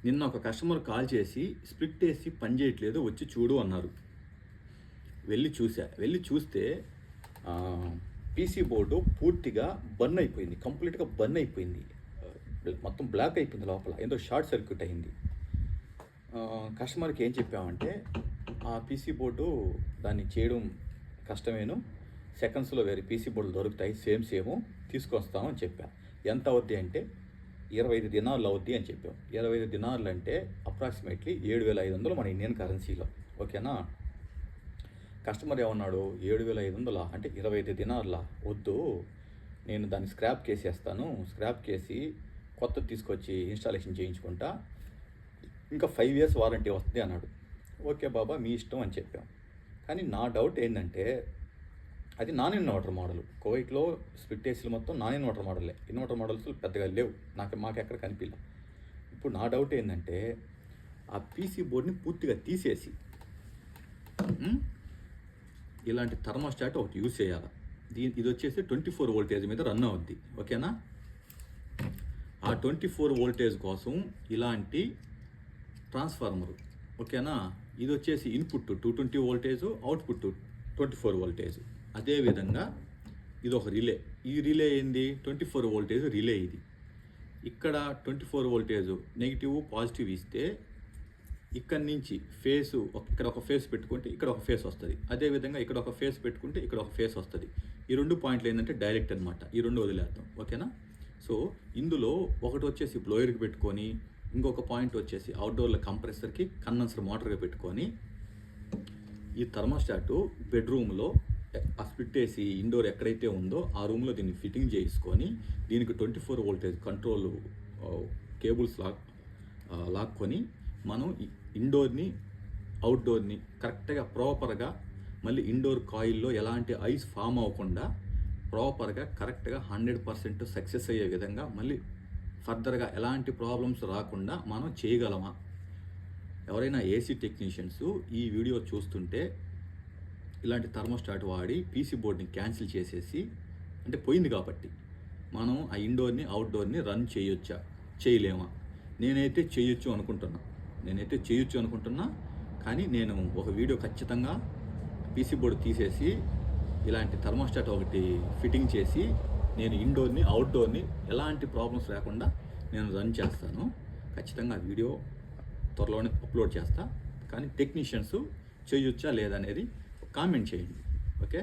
నిన్న ఒక customer call చేసి స్ప్లిట్ ఏసీ పని చేయట్లేదు వచ్చి చూడు అన్నారు. వెళ్ళి చూస్తే పీసీ బోర్డు పూర్తిగా బర్న్ అయిపోయింది, కంప్లీట్గా బర్న్ అయిపోయింది, మొత్తం బ్లాక్ అయిపోయింది, లోపల ఏదో షార్ట్ సర్క్యూట్ అయింది. కస్టమర్కి ఏం చెప్పామంటే ఆ పీసీ బోర్డు దాన్ని చేయడం కష్టమేను, సెకండ్స్లో వేరే పీసీ బోర్డులు దొరుకుతాయి సేమ్ తీసుకొస్తామని చెప్పా. ఎంత అవుద్ది అంటే 25 దినార్లు అవుద్ది అని చెప్పాం. 25 దినార్లు అంటే అప్రాక్సిమేట్లీ 7,500 మన ఇండియన్ కరెన్సీలో. ఓకేనా? కస్టమర్ ఏమన్నాడు, 7,500 అంటే 25 దినార్లా, వద్దు నేను దాన్ని స్క్రాప్ చేసేస్తాను, స్క్రాప్ చేసి కొత్తది తీసుకొచ్చి ఇన్స్టాలేషన్ చేయించుకుంటా, ఇంకా 5 years వారంటీ వస్తుంది అన్నాడు. ఓకే బాబా మీ ఇష్టం అని చెప్పాం. కానీ నా డౌట్ ఏంటంటే అది నాన్ ఇన్వర్టర్ మోడల్. కువైట్లో స్ప్లిట్ ఏసీలు మొత్తం నాన్ ఇన్వర్టర్ మోడలే, ఇన్వర్టర్ మోడల్స్ పెద్దగా లేవు, మాకు ఎక్కడ కనిపించలేదు. ఇప్పుడు నా డౌట్ ఏంటంటే ఆ పీసీ బోర్డ్ని పూర్తిగా తీసేసి ఇలాంటి థర్మోస్టాట్ ఒకటి యూజ్ చేయాలి. ఇది వచ్చేసి 24 వోల్టేజ్ మీద రన్ అవుద్ది. ఓకేనా? ఆ 24 వోల్టేజ్ కోసం ఇలాంటి ట్రాన్స్ఫార్మరు. ఓకేనా? ఇది వచ్చేసి ఇన్పుట్ 220 వోల్టేజ్, అవుట్పుట్ 24 వోల్టేజ్. అదేవిధంగా ఇది ఒక రిలే. ఈ రిలే ఏంది, 24 వోల్టేజ్ రిలే. ఇది ఇక్కడ 24 వోల్టేజ్ నెగిటివ్ పాజిటివ్ ఇస్తే ఇక్కడి నుంచి ఫేసు, ఇక్కడ ఒక ఫేస్ పెట్టుకుంటే ఇక్కడ ఒక ఫేస్ వస్తుంది, అదేవిధంగా ఇక్కడ ఒక ఫేస్ పెట్టుకుంటే ఇక్కడ ఒక ఫేస్ వస్తుంది. ఈ 2 పాయింట్లు ఏంటంటే డైరెక్ట్ అనమాట. ఈ 2 వదిలేద్దాం. ఓకేనా? సో ఇందులో ఒకటి వచ్చేసి బ్లోయర్కి పెట్టుకొని, ఇంకొక పాయింట్ వచ్చేసి అవుట్డోర్ల కంప్రెసర్కి కండెన్సర్ మోటార్గా పెట్టుకొని ఈ థర్మోస్టాటు బెడ్రూమ్లో ఆ స్ప్లిట్ ఏసీ ఇండోర్ ఎక్కడైతే ఉందో ఆ రూమ్లో దీన్ని ఫిట్టింగ్ చేసుకొని దీనికి 24 వోల్టేజ్ కంట్రోల్ కేబుల్స్ లాక్కొని మనం ఇండోర్ని అవుట్డోర్ని కరెక్ట్గా ప్రాపర్గా, మళ్ళీ ఇండోర్ కాయిల్లో ఎలాంటి ఐస్ ఫామ్ అవ్వకుండా ప్రాపర్గా కరెక్ట్గా 100% సక్సెస్ అయ్యే విధంగా, మళ్ళీ ఫర్దర్గా ఎలాంటి ప్రాబ్లమ్స్ రాకుండా మనం చేయగలమా? ఎవరైనా ఏసీ టెక్నీషియన్స్ ఈ వీడియో చూస్తుంటే ఇలాంటి థర్మోస్టాట్ వాడి పీసీ బోర్డ్ని క్యాన్సిల్ చేసేసి, అంటే పోయింది కాబట్టి మనం ఆ ఇండోర్ని అవుట్డోర్ని రన్ చేయొచ్చా, చేయలేమా? నేనైతే చేయొచ్చు అనుకుంటున్నా. కానీ నేను ఒక వీడియో ఖచ్చితంగా పీసీ బోర్డు తీసేసి ఇలాంటి థర్మోస్టాట్ ఒకటి ఫిట్టింగ్ చేసి నేను ఇండోర్ని అవుట్డోర్ని ఎలాంటి ప్రాబ్లమ్స్ లేకుండా నేను రన్ చేస్తాను. ఖచ్చితంగా ఆ వీడియో త్వరలోనే అప్లోడ్ చేస్తా. కానీ టెక్నీషియన్స్ చేయొచ్చా లేదా అనేది కామెంట్ చేయండి. ఓకే?